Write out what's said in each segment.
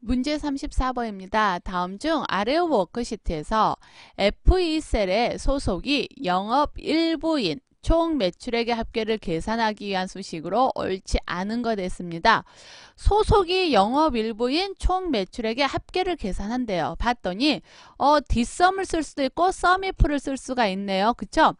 문제 34번입니다. 다음 중 아래 워크시트에서 F2셀의 소속이 영업 일부인 총 매출액의 합계를 계산하기 위한 수식으로 옳지 않은 것 됐습니다. 소속이 영업 일부인 총 매출액의 합계를 계산한대요. 봤더니 뒷섬을 쓸 수도 있고 썸이프를 쓸 수가 있네요. 그쵸?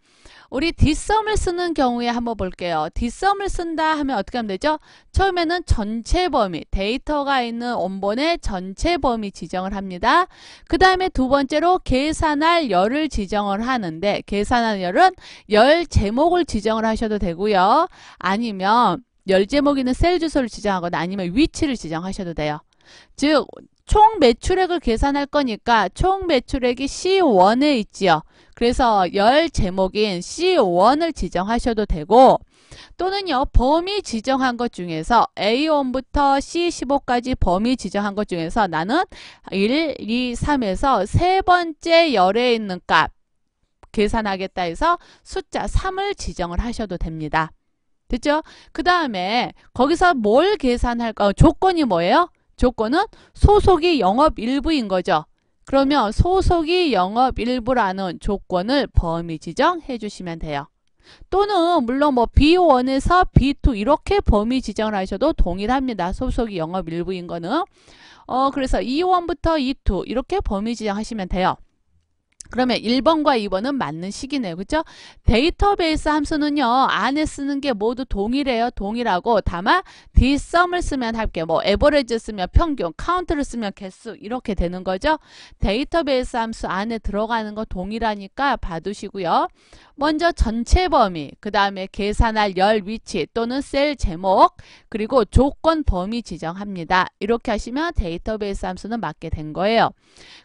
우리 뒷섬을 쓰는 경우에 한번 볼게요. 뒷섬을 쓴다 하면 어떻게 하면 되죠? 처음에는 전체 범위, 데이터가 있는 원본의 전체 범위 지정을 합니다. 그 다음에 두 번째로 계산할 열을 지정을 하는데, 계산할 열은 열 제목을 지정을 하셔도 되고요. 아니면 열 제목 있는 셀 주소를 지정하거나 아니면 위치를 지정하셔도 돼요. 즉 총 매출액을 계산할 거니까 총 매출액이 C1에 있지요. 그래서 열 제목인 C1을 지정하셔도 되고, 또는요 범위 지정한 것 중에서 A1부터 C15까지 범위 지정한 것 중에서 나는 1, 2, 3에서 세 번째 열에 있는 값 계산하겠다 해서 숫자 3을 지정을 하셔도 됩니다. 됐죠? 그 다음에 거기서 뭘 계산할까? 조건이 뭐예요? 조건은 소속이 영업 일부인 거죠. 그러면 소속이 영업 일부라는 조건을 범위 지정해 주시면 돼요. 또는 물론 뭐 B1에서 B2 이렇게 범위 지정을 하셔도 동일합니다. 소속이 영업 일부인 거는. 그래서 E1부터 E2 이렇게 범위 지정하시면 돼요. 그러면 1번과 2번은 맞는 식이네요. 그죠? 데이터베이스 함수는요. 안에 쓰는 게 모두 동일해요. 동일하고 다만 뒷섬을 쓰면 할게 뭐 에버리지 쓰면 평균, 카운트를 쓰면 개수 이렇게 되는 거죠. 데이터베이스 함수 안에 들어가는 거 동일하니까 봐두시고요. 먼저 전체 범위, 그 다음에 계산할 열 위치 또는 셀 제목, 그리고 조건 범위 지정합니다. 이렇게 하시면 데이터베이스 함수는 맞게 된 거예요.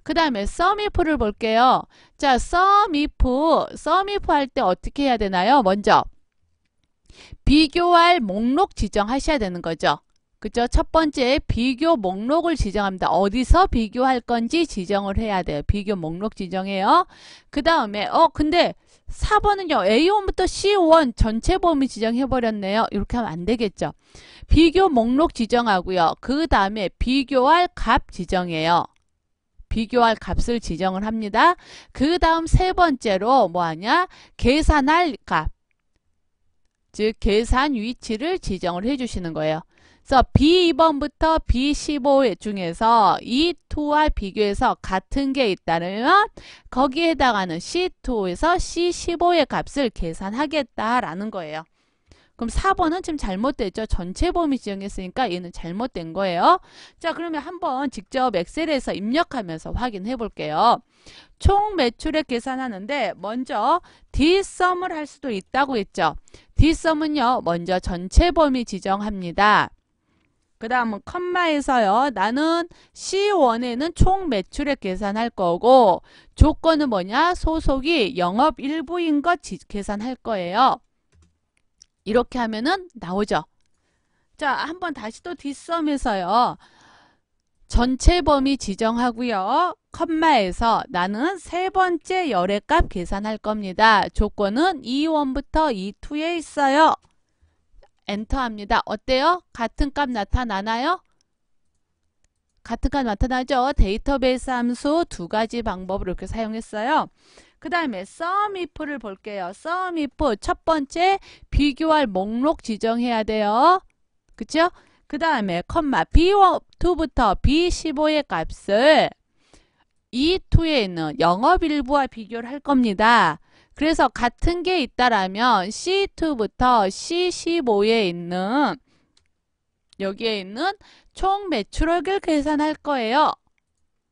그 다음에 썸이프를 볼게요. 자, 썸이프 할 때 어떻게 해야 되나요? 먼저 비교할 목록 지정하셔야 되는 거죠. 그죠? 첫 번째 비교 목록을 지정합니다. 어디서 비교할 건지 지정을 해야 돼요. 비교 목록 지정해요. 그 다음에 근데 4번은요. A1부터 C1 전체 범위 지정해버렸네요. 이렇게 하면 안 되겠죠. 비교 목록 지정하고요. 그 다음에 비교할 값 지정해요. 비교할 값을 지정을 합니다. 그 다음 세 번째로 뭐하냐? 계산할 값. 즉 계산 위치를 지정을 해주시는 거예요. 그래서 B2번부터 B15 중에서 E2와 비교해서 같은 게 있다면 거기에 해당하는 C2에서 C15의 값을 계산하겠다라는 거예요. 그럼 4번은 지금 잘못됐죠. 전체 범위 지정했으니까 얘는 잘못된 거예요. 자, 그러면 한번 직접 엑셀에서 입력하면서 확인해 볼게요. 총 매출액 계산하는데 먼저 뒷섬을 할 수도 있다고 했죠. 뒷섬은요. 먼저 전체 범위 지정합니다. 그 다음은 컴마에서요. 나는 C1에는 총 매출액 계산할 거고 조건은 뭐냐? 소속이 영업 일부인 것 계산할 거예요. 이렇게 하면은 나오죠. 자, 한번 다시 또 뒷섬에서요. 전체 범위 지정하고요. 컴마에서 나는 세 번째 열의 값 계산할 겁니다. 조건은 E1부터 E2에 있어요. 엔터 합니다. 어때요? 같은 값 나타나나요? 같은 값 나타나죠. 데이터베이스 함수 두 가지 방법을 이렇게 사용했어요. 그 다음에 썸이프를 볼게요. 썸이프 첫 번째 비교할 목록 지정해야 돼요. 그쵸? 그 다음에 컴마 B2부터 B15의 값을 E2에 있는 영업일부와 비교를 할 겁니다. 그래서 같은 게 있다라면 C2부터 C15에 있는 여기에 있는 총 매출액을 계산할 거예요.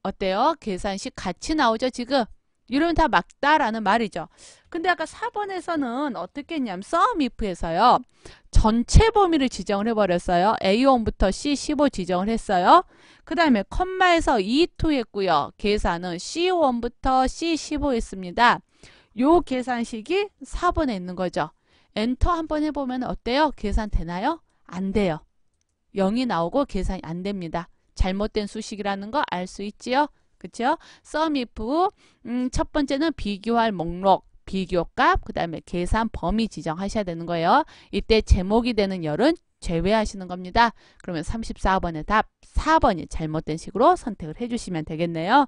어때요? 계산식 같이 나오죠 지금? 이러면 다 맞다라는 말이죠. 근데 아까 4번에서는 어떻게 했냐면 썸이프에서요. 전체 범위를 지정을 해버렸어요. A1부터 C15 지정을 했어요. 그 다음에 컴마에서 E2 했고요. 계산은 C1부터 C15 했습니다. 요 계산식이 4번에 있는 거죠. 엔터 한번 해보면 어때요? 계산 되나요? 안 돼요. 0이 나오고 계산이 안 됩니다. 잘못된 수식이라는 거 알 수 있지요? 그쵸? 썸이프 첫 번째는 비교할 목록, 비교값, 그 다음에 계산 범위 지정하셔야 되는 거예요. 이때 제목이 되는 열은 제외하시는 겁니다. 그러면 34번의 답 4번이 잘못된 식으로 선택을 해주시면 되겠네요.